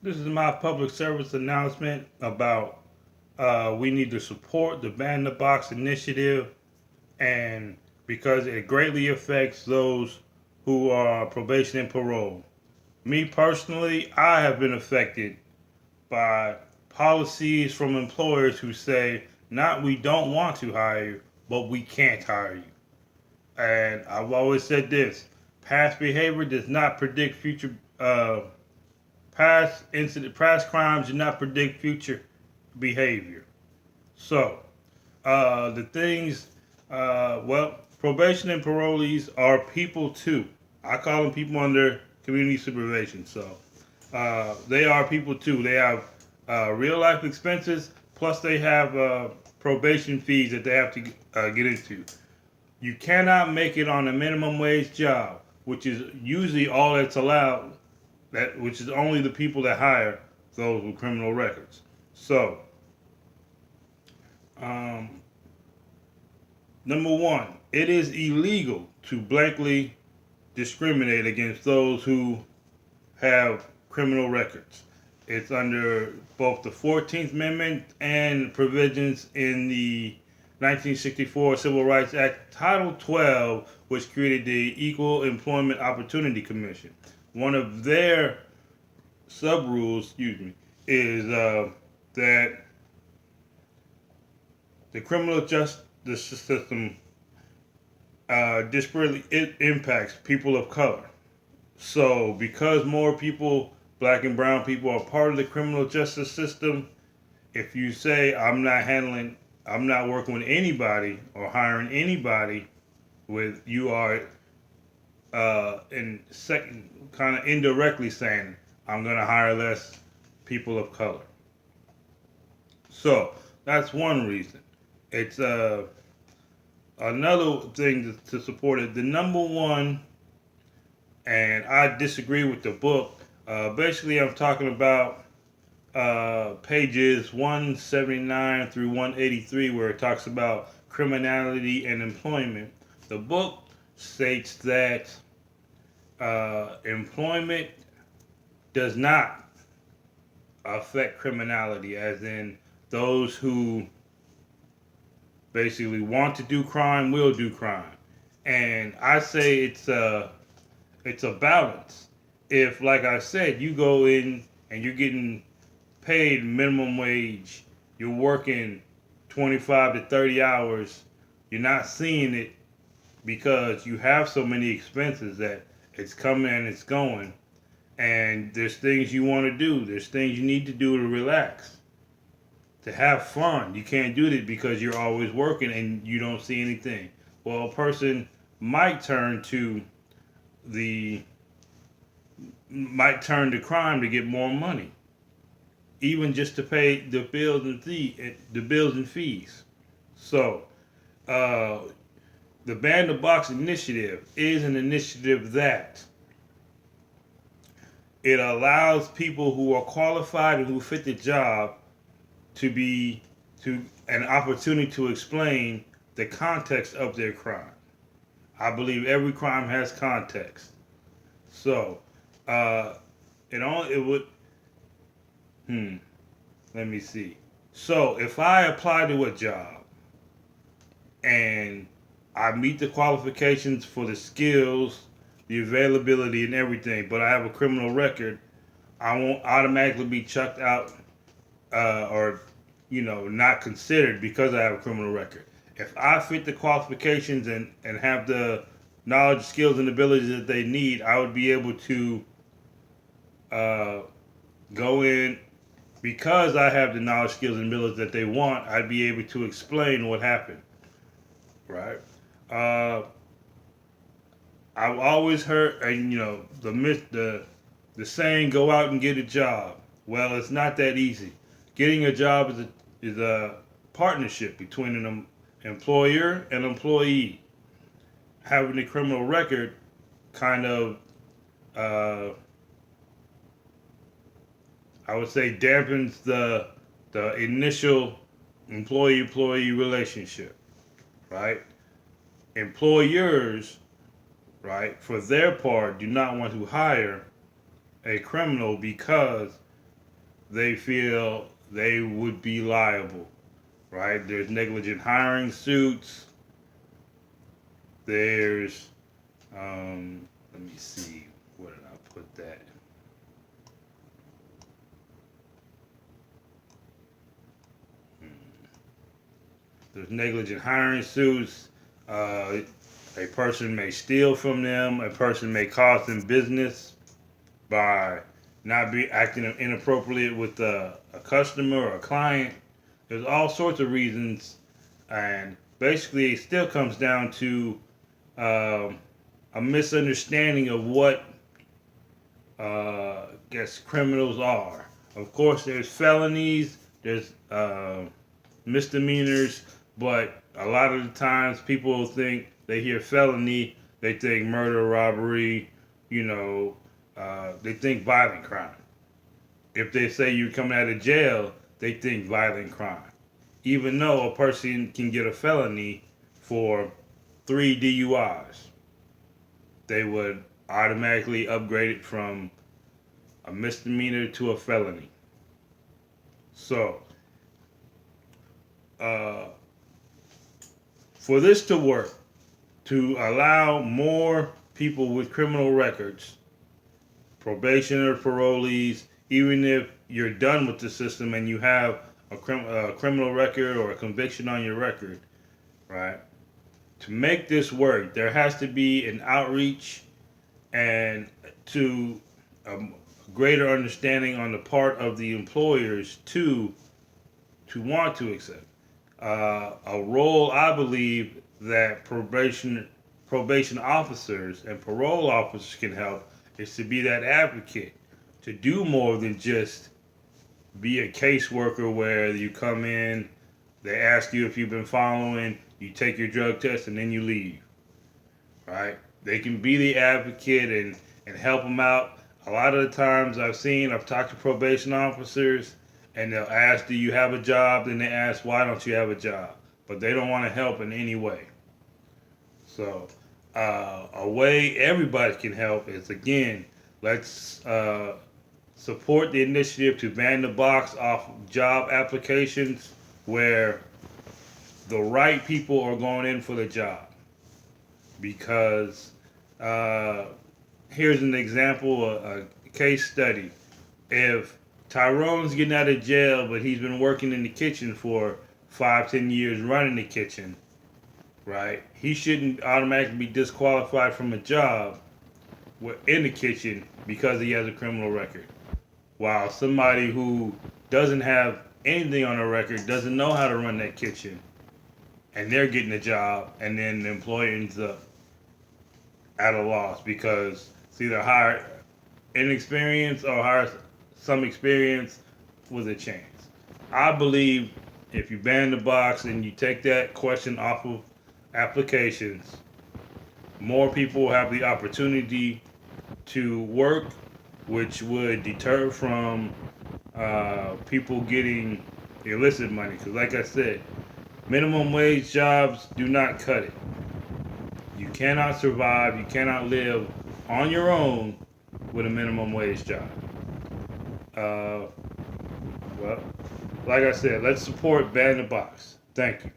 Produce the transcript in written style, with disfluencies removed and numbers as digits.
This is my public service announcement about we need to support the Ban the Box initiative, and because it greatly affects those who are probation and parole. Me personally, I have been affected by policies from employers who say, not we don't want to hire you, but we can't hire you. And I've always said this: past behavior does not predict future. Past crimes do not predict future behavior. So, the things, probation and parolees are people too. I call them people under community supervision. So, they are people too. They have real life expenses, plus they have probation fees that they have to get into. You cannot make it on a minimum wage job, which is usually all that's allowed. Which is only the people that hire those with criminal records. So, um, number one, it is illegal to blankly discriminate against those who have criminal records. It's under both the 14th Amendment and provisions in the 1964 Civil Rights Act, Title 12, which created the Equal Employment Opportunity Commission. One of their sub rules, is that the criminal justice system disparately it impacts people of color. So, because more people, black and brown people, are part of the criminal justice system, if you say I'm not working with anybody or hiring anybody, with you are in second kind of indirectly saying I'm going to hire less people of color. So that's one reason. It's another thing to support it. The number one, and I disagree with the book. Basically, I'm talking about pages 179 through 183, where it talks about criminality and employment. The book states that employment does not affect criminality, as in those who basically want to do crime will do crime. And I say it's a balance. If, like I said, you go in and you're getting paid minimum wage, you're working 25 to 30 hours, you're not seeing it because you have so many expenses that it's coming and it's going. And there's things you want to do, there's things you need to do to relax, to have fun. You can't do it because you're always working and you don't see anything. Well, a person might turn to the might turn to crime to get more money, even just to pay the bills and fees. So, uh, the Ban the Box initiative is an initiative that it allows people who are qualified and who fit the job to be to an opportunity to explain the context of their crime. I believe every crime has context. So, uh, it would let me see. So, if I apply to a job and I meet the qualifications for the skills, the availability, and everything, but I have a criminal record, I won't automatically be chucked out or not considered because I have a criminal record. If I fit the qualifications and have the knowledge, skills, and abilities that they need, I would be able to uh, go in because I have the knowledge, skills, and abilities that they want. I'd be able to explain what happened. Right. Uh, I've always heard, and the saying, "Go out and get a job." Well, it's not that easy. Getting a job is a partnership between an employer and employee. Having a criminal record kind of, uh, I would say, dampens the initial employee-employee relationship, right? Employers, right, for their part, do not want to hire a criminal because they feel they would be liable, right? There's negligent hiring suits. There's, let me see, where did I put that? There's negligent hiring suits. A person may steal from them. A person may cost them business by not be acting inappropriate with a customer or a client. There's all sorts of reasons, and basically, it still comes down to a misunderstanding of what I guess criminals are. Of course, there's felonies, there's misdemeanors, but a lot of the times people think they hear felony, they think murder, robbery, you know, they think violent crime. If they say you're coming out of jail, they think violent crime. Even though a person can get a felony for 3 DUIs, they would automatically upgrade it from a misdemeanor to a felony. So, uh, for this to work, to allow more people with criminal records, probationers, parolees, even if you're done with the system and you have a criminal record or a conviction on your record, right? To make this work, there has to be an outreach and to a greater understanding on the part of the employers to want to accept a role. I believe that probation officers and parole officers can help is to be that advocate, to do more than just be a caseworker where you come in, they ask you if you've been following, you take your drug test, and then you leave. Right? They can be the advocate and help them out. A lot of the times I've talked to probation officers, and they'll ask, "Do you have a job?" Then they ask, "Why don't you have a job?" But they don't want to help in any way. So, a way everybody can help is, again, let's support the initiative to ban the box off job applications where the right people are going in for the job. Because here's an example, a case study. If Tyrone's getting out of jail, but he's been working in the kitchen for 5, 10 years running the kitchen, right? He shouldn't automatically be disqualified from a job in the kitchen because he has a criminal record. While somebody who doesn't have anything on their record, doesn't know how to run that kitchen, and they're getting a job, and then the employer ends up at a loss because it's either hire inexperience or hire some experience with a chance. I believe if you ban the box and you take that question off of applications, more people will have the opportunity to work, which would deter from people getting illicit money. Because, like I said, minimum wage jobs do not cut it. You cannot survive, you cannot live on your own with a minimum wage job. Well, like I said, let's support Ban the Box. Thank you.